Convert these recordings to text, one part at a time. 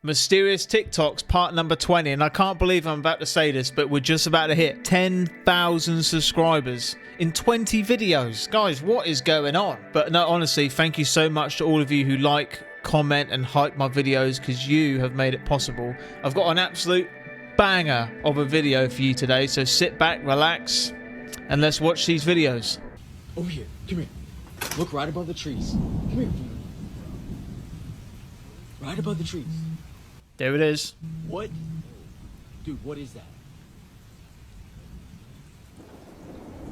Mysterious TikToks part number 20, and I can't believe I'm about to say this, but we're just about to hit 10,000 subscribers in 20 videos. Guys, what is going on? But no, honestly, thank you so much to all of you who like, comment and hype my videos, because you have made it possible. I've got an absolute banger of a video for you today, so sit back, relax, and let's watch these videos. Over here, come here. Look right above the trees. Come here. Right above the trees. There it is. What? Dude, what is that?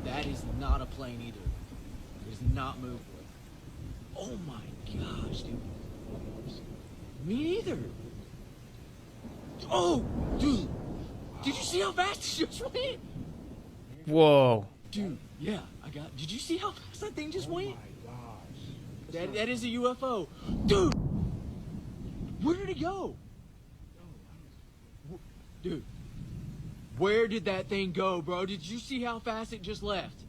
That is not a plane either. It is not moving. Oh my gosh, dude. Me neither. Oh, dude. Did you see how fast it just went? Whoa. Dude, yeah, did you see how fast that thing just went? That is a UFO. Dude! Where did it go? Dude, where did that thing go, bro? Did you see how fast it just left?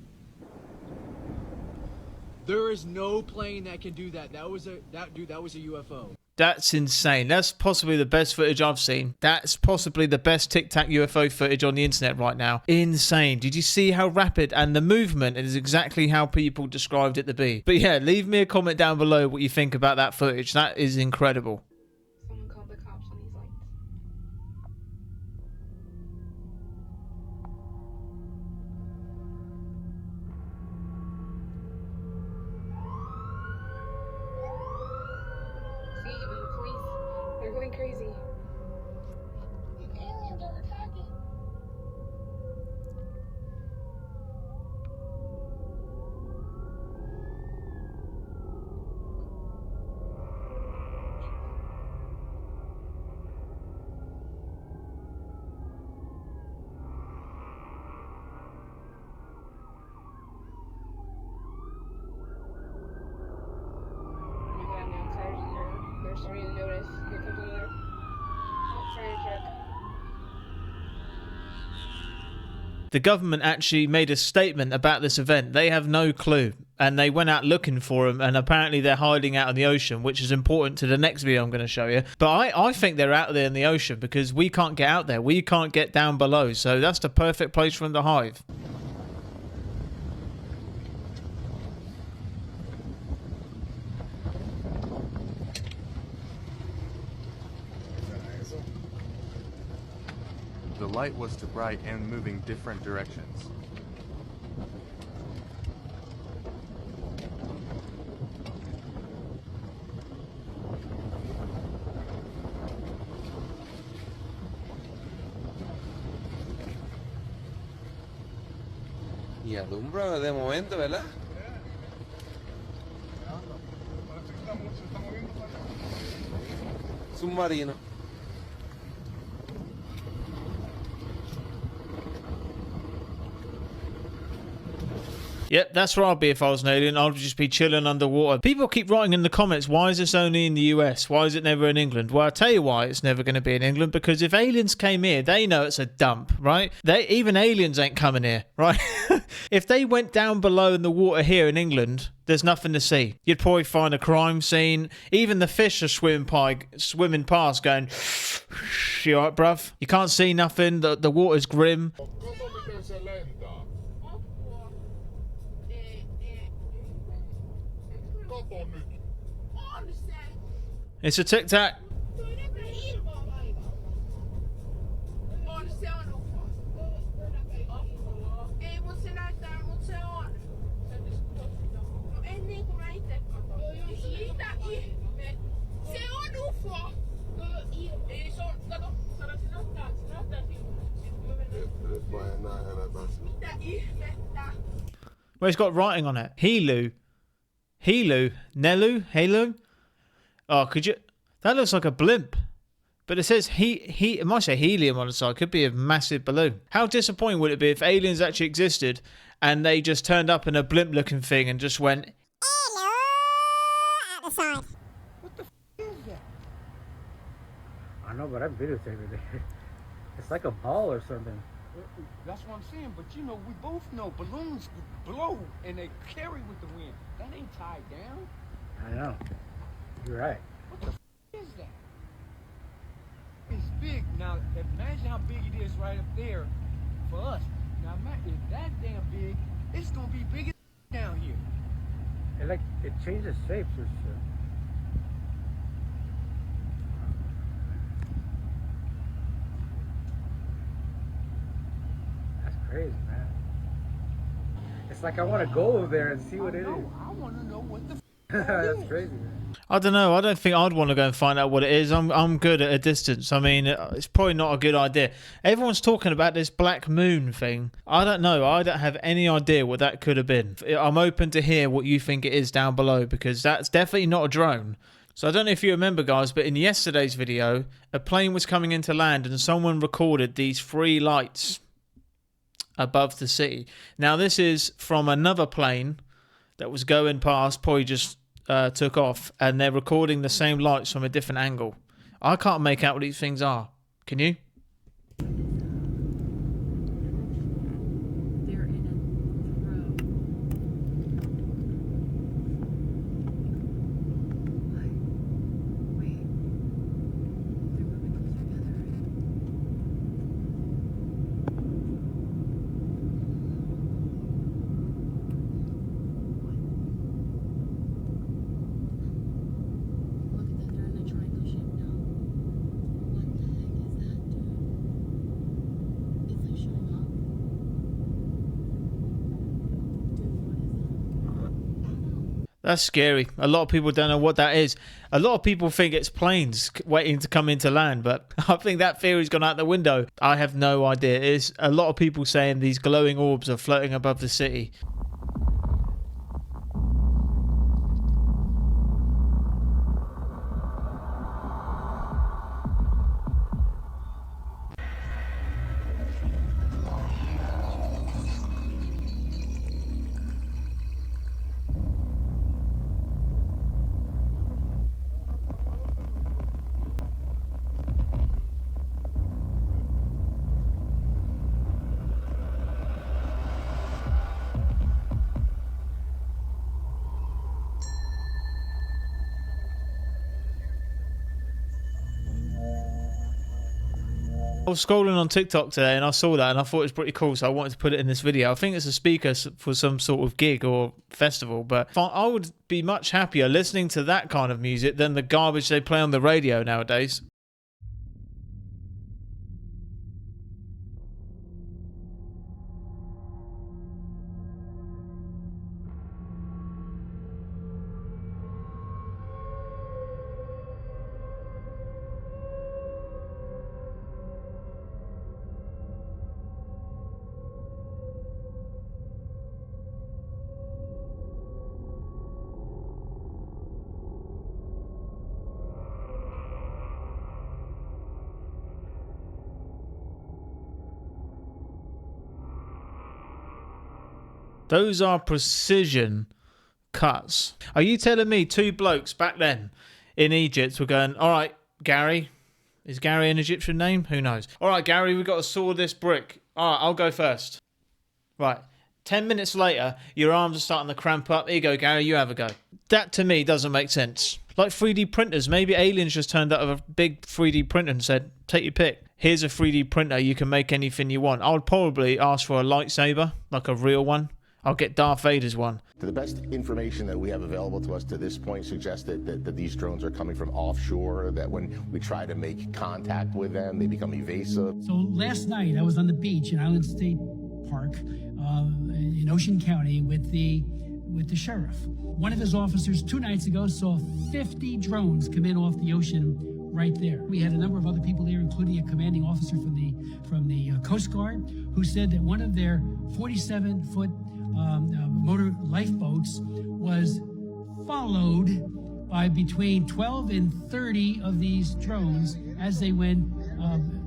There is no plane that can do that. That was a UFO. That's insane. That's possibly the best footage I've seen. That's possibly the best Tic Tac UFO footage on the internet right now. Insane. Did you see how rapid? And the movement is exactly how people described it to be. But yeah, leave me a comment down below what you think about that footage. That is incredible. Someone called the cops on these lights. See, even the police, they're going crazy. The aliens are attacking. Oh my god, now cars they're starting to notice. Here comes another fire truck. The government actually made a statement about this event. They have no clue. And they went out looking for them, and apparently they're hiding out in the ocean, which is important to the next video I'm going to show you. But I think they're out there in the ocean because we can't get out there. We can't get down below. So that's the perfect place for them to hide. The light was too bright and moving different directions. Y alumbra de momento, ¿verdad? Submarino. Yep, that's where I'd be if I was an alien. I'd just be chilling underwater. People keep writing in the comments, why is this only in the US? Why is it never in England? Well, I'll tell you why it's never going to be in England. Because if aliens came here, they know it's a dump, right? Even aliens ain't coming here, right? If they went down below in the water here in England, there's nothing to see. You'd probably find a crime scene. Even the fish are swimming past going, you alright, bruv? You can't see nothing. The water's grim. It's a Tic Tac. Well, it's got writing on it. Helu. Nelu. Oh, could you? That looks like a blimp. But it says it might say helium on the side. Could be a massive balloon. How disappointing would it be if aliens actually existed and they just turned up in a blimp-looking thing and just went, hello, at the side. What the f is that? I know, but I videotaped it. It's like a ball or something. That's what I'm saying, but you know, we both know balloons blow and they carry with the wind. That ain't tied down. I know. You're right. What the f is that? Now imagine how big it is right up there for us. Now if that damn big, it's gonna be bigger down here. It changes shapes or shit. That's crazy, man. It's like I want to go over there and see what it is. I want to know what the That's crazy, man. I don't know. I don't think I'd want to go and find out what it is. I'm good at a distance. I mean, it's probably not a good idea. Everyone's talking about this black moon thing. I don't know. I don't have any idea what that could have been. I'm open to hear what you think it is down below, because that's definitely not a drone. So I don't know if you remember, guys, but in yesterday's video, a plane was coming into land and someone recorded these 3 lights above the city. Now, this is from another plane that was going past, probably just took off, and they're recording the same lights from a different angle. I can't make out what these things are. Can you? They're in a row. What? Wait. They're moving closer together. Look at that, they're in a triangle shape now. What the heck is that, dude? It's like showing up. Dude, what is that? That's scary. A lot of people don't know what that is. A lot of people think it's planes waiting to come into land, but I think that theory's gone out the window. I have no idea. It's a lot of people saying these glowing orbs are floating above the city. I was scrolling on TikTok today and I saw that and I thought it was pretty cool, so I wanted to put it in this video. I think it's a speaker for some sort of gig or festival, but I would be much happier listening to that kind of music than the garbage they play on the radio nowadays. Those are precision cuts. Are you telling me 2 blokes back then in Egypt were going, all right, Gary, is Gary an Egyptian name? Who knows? All right, Gary, we've got to saw this brick. All right, I'll go first. Right. 10 minutes later, your arms are starting to cramp up. Here you go, Gary, you have a go. That to me doesn't make sense. Like 3D printers, maybe aliens just turned out of a big 3D printer and said, take your pick. Here's a 3D printer, you can make anything you want. I would probably ask for a lightsaber, like a real one. I'll get Darth Vader's one. The best information that we have available to us to this point suggests that these drones are coming from offshore, that when we try to make contact with them, they become evasive. So last night I was on the beach in Island State Park in Ocean County with the sheriff. One of his officers 2 nights ago saw 50 drones come in off the ocean right there. We had a number of other people there, including a commanding officer from the Coast Guard, who said that one of their 47-foot motor lifeboats was followed by between 12 and 30 of these drones as they went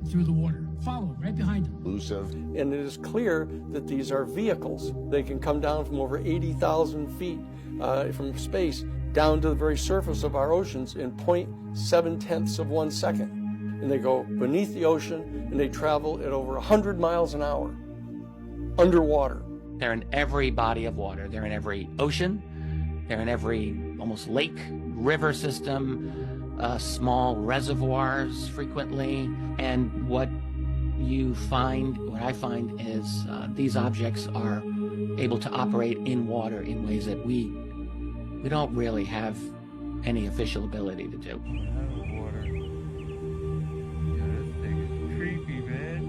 through the water. Followed right behind them. Elusive. And it is clear that these are vehicles. They can come down from over 80,000 feet from space down to the very surface of our oceans in 0.7 of 1 second. And they go beneath the ocean and they travel at over 100 miles an hour underwater. They're in every body of water. They're in every ocean. They're in every almost lake, river system, small reservoirs frequently. And what I find is these objects are able to operate in water in ways that we don't really have any official ability to do. Water. Yeah, this thing is creepy, man.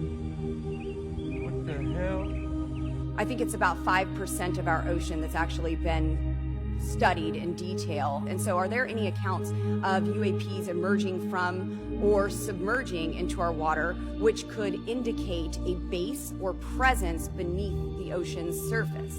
What the hell? I think it's about 5% of our ocean that's actually been studied in detail. And so are there any accounts of UAPs emerging from or submerging into our water which could indicate a base or presence beneath the ocean's surface?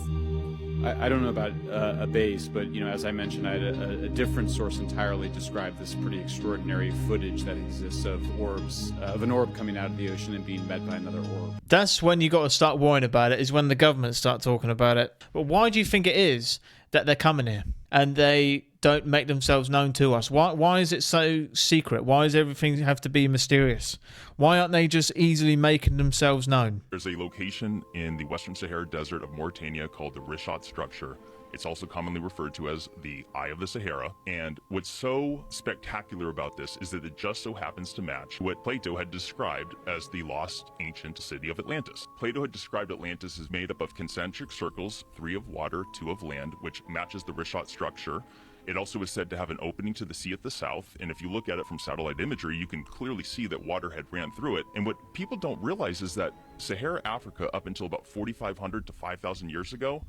I don't know about a base, but as I mentioned, I had a different source entirely describe this pretty extraordinary footage that exists of orbs, of an orb coming out of the ocean and being met by another orb. That's when you got to start worrying about it, is when the government start talking about it. But why do you think it is that they're coming here and they don't make themselves known to us? Why is it so secret? Why does everything have to be mysterious? Why aren't they just easily making themselves known? There's a location in the Western Sahara Desert of Mauritania called the Rishat Structure. It's also commonly referred to as the Eye of the Sahara. And what's so spectacular about this is that it just so happens to match what Plato had described as the lost ancient city of Atlantis. Plato had described Atlantis as made up of concentric circles, 3 of water, 2 of land, which matches the Rishat structure. It also is said to have an opening to the sea at the south, and if you look at it from satellite imagery, you can clearly see that water had ran through it. And what people don't realize is that Sahara Africa, up until about 4,500 to 5,000 years ago,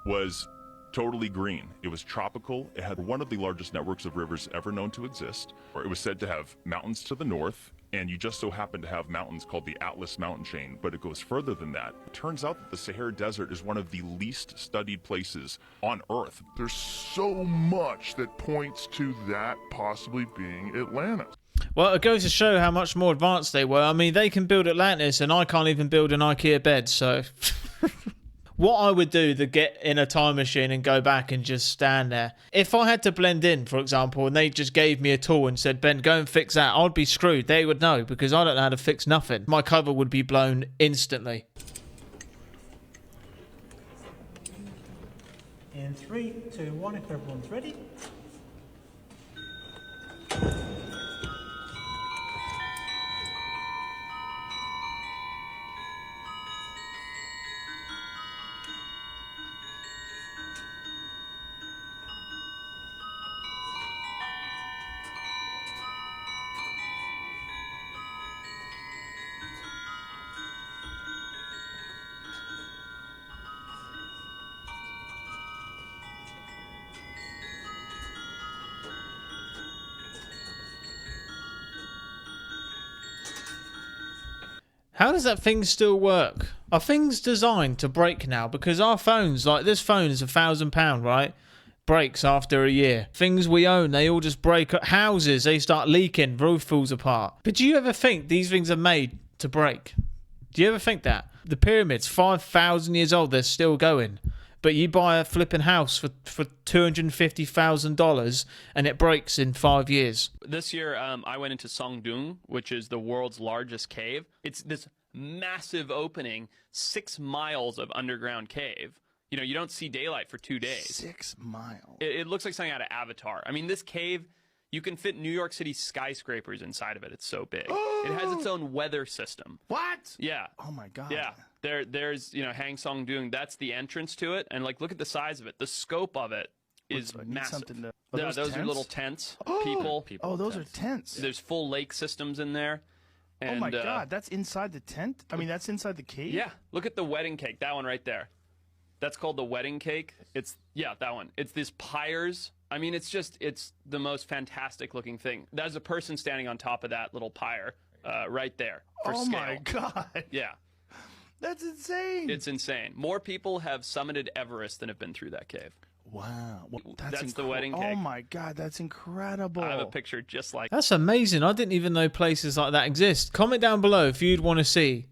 was totally green. It was tropical. It had one of the largest networks of rivers ever known to exist. It was said to have mountains to the north, and you just so happen to have mountains called the Atlas mountain chain, but it goes further than that. It turns out that the Sahara Desert is one of the least studied places on Earth. There's so much that points to that possibly being Atlantis. Well, it goes to show how much more advanced they were. I mean, they can build Atlantis, and I can't even build an IKEA bed, so... What I would do to get in a time machine and go back and just stand there. If I had to blend in, for example, and they just gave me a tool and said, Ben, go and fix that, I'd be screwed. They would know, because I don't know how to fix nothing. My cover would be blown instantly. In 3, 2, 1, if everyone's ready. How does that thing still work? Are things designed to break now? Because our phones, like this phone is £1,000, right? Breaks after a year. Things we own, they all just break. Houses, they start leaking, roof falls apart. But do you ever think these things are made to break? Do you ever think that? The pyramids, 5,000 years old, they're still going. But you buy a flipping house for $250,000 and it breaks in 5 years. This year, I went into Doong, which is the world's largest cave. It's this massive opening, 6 miles of underground cave. You know, you don't see daylight for 2 days. 6 miles. It looks like something out of Avatar. I mean, this cave, you can fit New York City skyscrapers inside of it. It's so big. It has its own weather system. What? Yeah. Oh my God. Yeah. There's Hang Song Doong. That's the entrance to it, and like look at the size of it. The scope of it is massive. Those are little tents. People. Oh, those are tents. There's full lake systems in there. And, oh my God, that's inside the tent? I mean, that's inside the cave? Yeah. Look at the wedding cake. That one right there. That's called the wedding cake. That one. It's these pyres. I mean, it's the most fantastic looking thing. There's a person standing on top of that little pyre right there for scale. Oh my God. Yeah. That's insane. It's insane. More people have summited Everest than have been through that cave. Wow. That's the wedding cake. Oh my God, that's incredible. I have a picture just like That's amazing. I didn't even know places like that exist. Comment down below if you'd want to see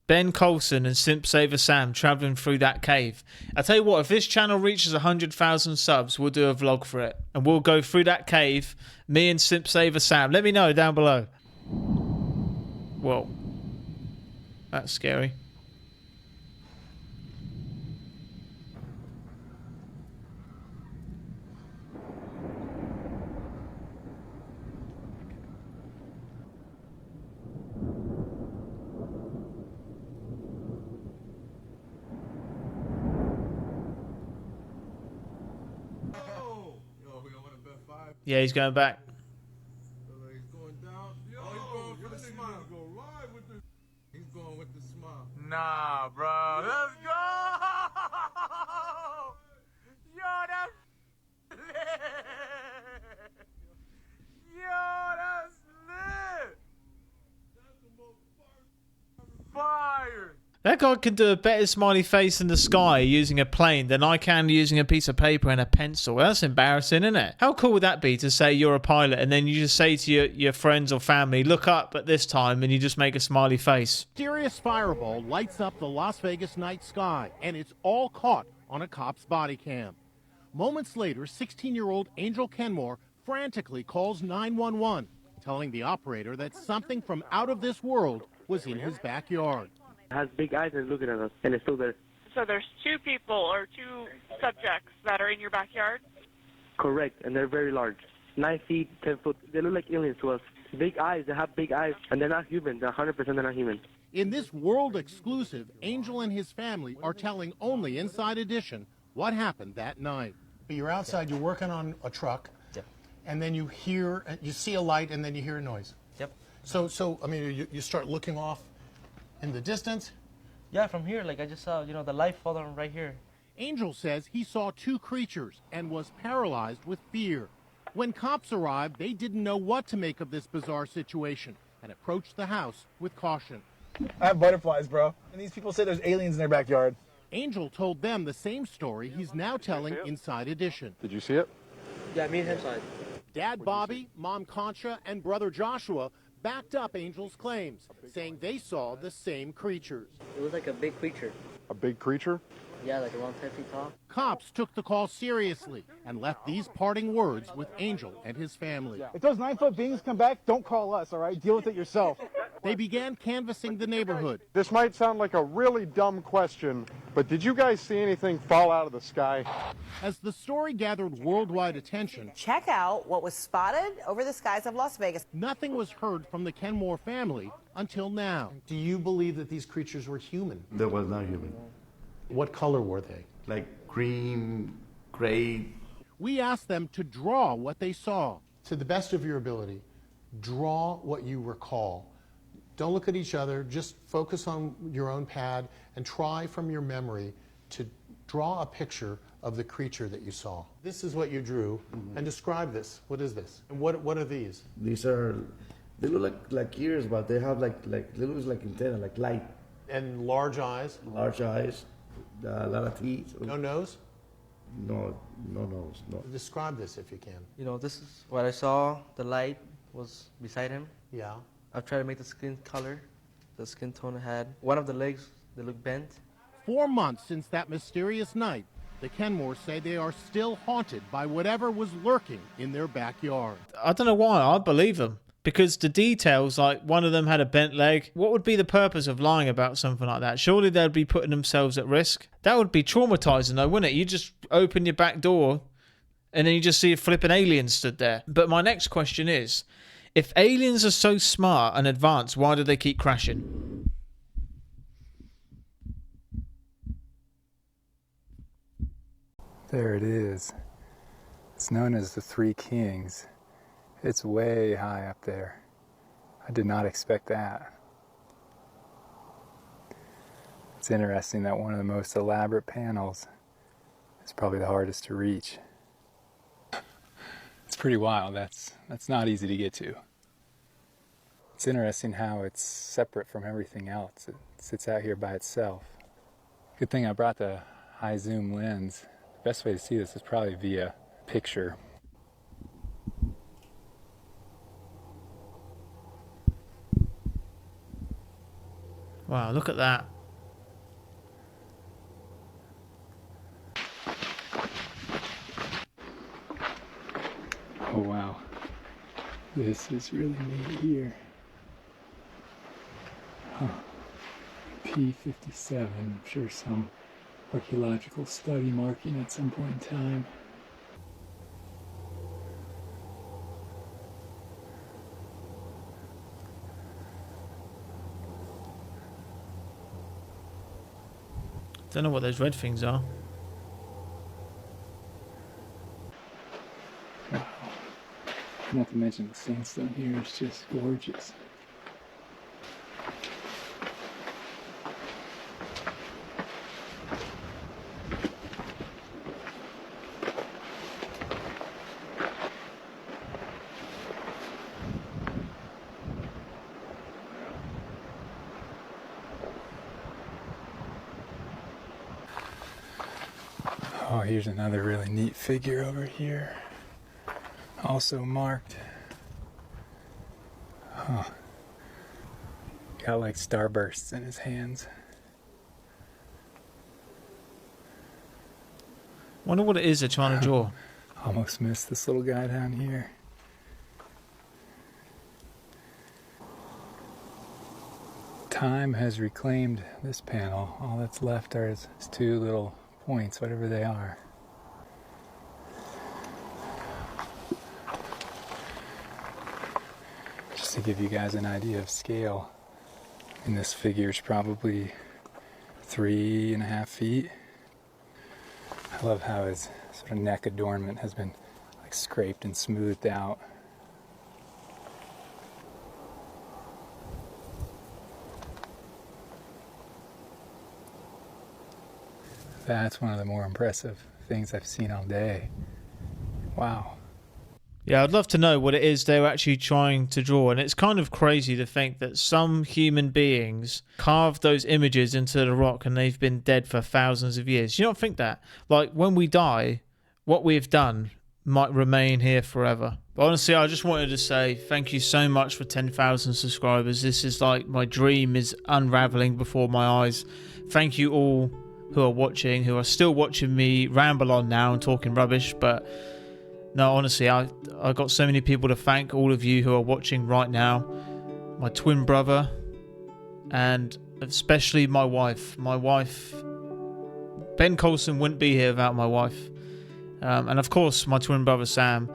Ben Colson and Simp Saver Sam traveling through that cave. I tell you what, if this channel reaches 100,000 subs, we'll do a vlog for it. And we'll go through that cave, me and Simp Saver Sam. Let me know down below. Whoa. That's scary. Yeah, he's going back. He's going down. Oh, he's going for the smile. He's going with the smile. Nah, bro. Let's go! Yo, that's lit! Yo, that's lit! That's the most fire! That guy can do a better smiley face in the sky using a plane than I can using a piece of paper and a pencil. That's embarrassing, isn't it? How cool would that be to say you're a pilot and then you just say to your friends or family, look up at this time, and you just make a smiley face? Mysterious fireball lights up the Las Vegas night sky, and it's all caught on a cop's body cam. Moments later, 16-year-old Angel Kenmore frantically calls 911, telling the operator that something from out of this world was in his backyard. Has big eyes and looking at us, and it's still there. So there's two people or two subjects that are in your backyard? Correct, and they're very large. 9 feet, 10 foot. They look like aliens to us. Big eyes, they have big eyes, and they're not human. They're 100% they're not human. In this world exclusive, Angel and his family are telling only Inside Edition what happened that night. You're outside, you're working on a truck, and then you see a light, and then you hear a noise. Yep. So I mean, you start looking off in the distance? Yeah, from here, like I just saw, you know, the light falling right here. Angel says he saw two creatures and was paralyzed with fear. When cops arrived, they didn't know what to make of this bizarre situation and approached the house with caution. I have butterflies, bro. And these people say there's aliens in their backyard. Angel told them the same story he's now telling Inside Edition. Did you see it? Yeah, me and him saw it. Dad Bobby, Mom Concha, and brother Joshua backed up Angel's claims, saying they saw the same creatures. It was like a big creature. A big creature? Yeah, like around 10 feet tall. Cops took the call seriously and left these parting words with Angel and his family. If those 9-foot beings come back, don't call us, all right? Deal with it yourself. They began canvassing the neighborhood. This might sound like a really dumb question, but did you guys see anything fall out of the sky? As the story gathered worldwide attention, check out what was spotted over the skies of Las Vegas. Nothing was heard from the Kenmore family until now. Do you believe that these creatures were human? They were not human. What color were they? Like green, gray. We asked them to draw what they saw. To the best of your ability, draw what you recall. Don't look at each other, just focus on your own pad and try from your memory to draw a picture of the creature that you saw. This is what you drew, and describe this. What is this? And what are these? These are, they look like ears, but they have they look like antenna, like light. And large eyes? Large eyes, a lot of teeth. No nose? No nose, no. Describe this if you can. You know, this is what I saw. The light was beside him. Yeah. I've tried to make the skin color, the skin tone it had. One of the legs, they look bent. 4 months since that mysterious night, the Kenmores say they are still haunted by whatever was lurking in their backyard. I don't know why. I believe them. Because the details, like one of them had a bent leg, what would be the purpose of lying about something like that? Surely they'd be putting themselves at risk. That would be traumatizing though, wouldn't it? You just open your back door and then you just see a flipping alien stood there. But my next question is, if aliens are so smart and advanced, why do they keep crashing? There it is. It's known as the Three Kings. It's way high up there. I did not expect that. It's interesting that one of the most elaborate panels is probably the hardest to reach. It's pretty wild. That's not easy to get to. It's interesting how it's separate from everything else. It sits out here by itself. Good thing I brought the high zoom lens. The best way to see this is probably via picture. Wow, look at that. Oh wow, this is really neat here. Huh. P57, I'm sure some archaeological study marking at some point in time. Don't know what those red things are. Not to mention the sandstone here is just gorgeous. Oh, here's another really neat figure over here. Also marked. Huh. Got like starbursts in his hands. Wonder what it is they're trying to draw. Almost missed this little guy down here. Time has reclaimed this panel. All that's left are his two little points, whatever they are. Just to give you guys an idea of scale, and this figure is probably 3.5 feet. I love how his sort of neck adornment has been like scraped and smoothed out. That's one of the more impressive things I've seen all day. Wow. Yeah, I'd love to know what it is they were actually trying to draw. And it's kind of crazy to think that some human beings carved those images into the rock and they've been dead for thousands of years. You don't think that? Like, when we die, what we've done might remain here forever. But honestly, I just wanted to say thank you so much for 10,000 subscribers. This is like my dream is unraveling before my eyes. Thank you all who are watching, who are still watching me ramble on now and talking rubbish. But no, honestly, I got so many people to thank. All of you who are watching right now, my twin brother, and especially my wife. My wife, Ben Colson wouldn't be here without my wife, and of course my twin brother Sam.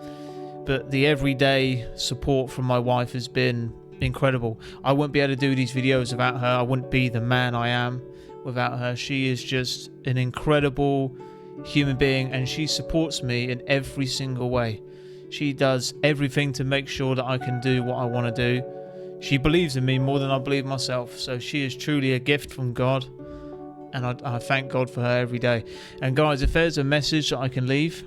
But the everyday support from my wife has been incredible. I wouldn't be able to do these videos without her. I wouldn't be the man I am without her. She is just an incredible human being, and she supports me in every single way. She does everything to make sure that I can do what I want to do. She believes in me more than I believe myself, so she is truly a gift from God, and I thank God for her every day. And guys, if there's a message that I can leave,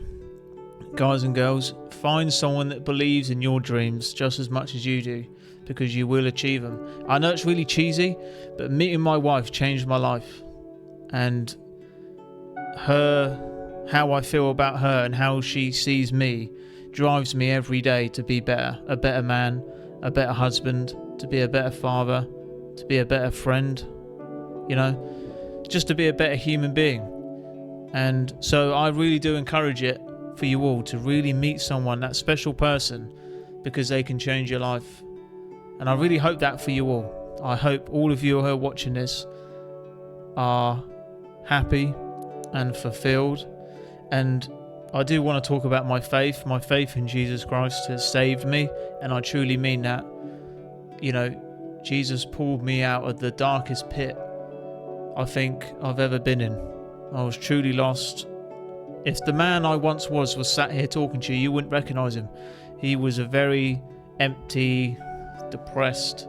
guys and girls, find someone that believes in your dreams just as much as you do, because you will achieve them. I know it's really cheesy, but meeting my wife changed my life, and how I feel about her and how she sees me drives me every day to be better, a better man, a better husband, to be a better father, to be a better friend, you know, just to be a better human being. And so I really do encourage it for you all to really meet someone, that special person, because they can change your life. And I really hope that for you all. I hope all of you who are watching this are happy and fulfilled. And I do want to talk about my faith. My faith in Jesus Christ has saved me, and I truly mean that. You know, Jesus pulled me out of the darkest pit I think I've ever been in. I was truly lost. If the man I once was sat here talking to you, you wouldn't recognize him. He was a very empty, depressed,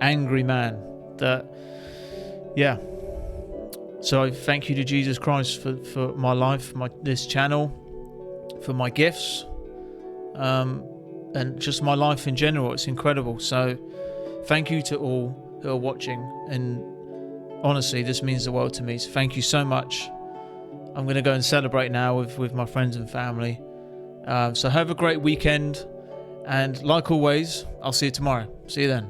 angry man that, yeah. So thank you to Jesus Christ for my life, this channel, for my gifts, and just my life in general. It's incredible. So thank you to all who are watching, and honestly, this means the world to me. So thank you so much. I'm going to go and celebrate now with my friends and family. So have a great weekend, and like always, I'll see you tomorrow. See you then.